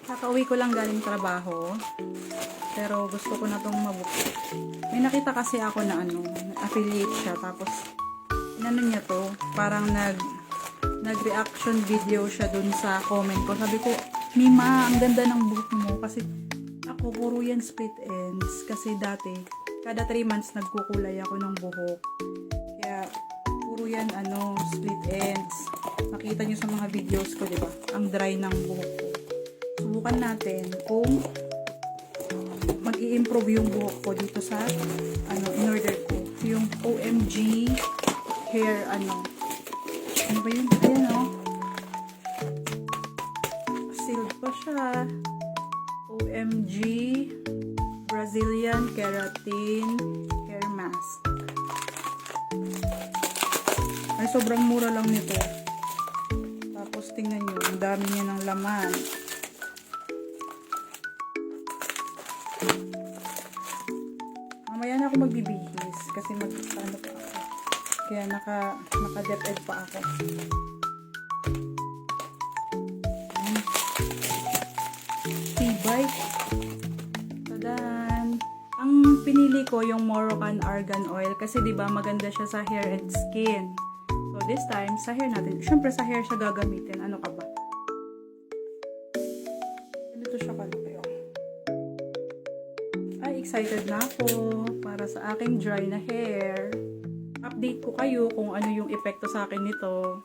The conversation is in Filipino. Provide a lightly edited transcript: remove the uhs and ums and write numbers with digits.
Kakauwi ko lang galing trabaho. Pero gusto ko na tong mabuko. May nakita kasi ako na affiliate siya. Tapos, niya to. Parang nag-reaction video siya dun sa comment ko. Sabi ko, Mima, ang ganda ng buhok mo. Kasi ako, puro yan split ends. Kasi dati, kada 3 months nagkukulay ako ng buhok. Kaya, puro yan split ends. Nakita nyo sa mga videos ko, diba? Ang dry ng buhok ko. Subukan natin kung mag-i-improve yung buhok ko dito sa in-order ko. Yung OMG hair ano ba yun? Ayan sealed pa siya. OMG Brazilian Keratin Hair Mask. Ay, sobrang mura lang nito. Tapos tingnan nyo, ang dami niya ng laman. Mamaya na ako magbibihis kasi pa ako. Kaya naka-dep-ed pa ako. Tibay. Tadan. Ang pinili ko yung Moroccan Argan Oil kasi 'di ba maganda siya sa hair and skin. So this time sa hair natin. Syempre sa hair siya gagamitin. Ano ka ba? Ganito siya kalaki. Ay, excited na ako para sa aking dry na hair. Update ko kayo kung ano yung epekto sa akin nito.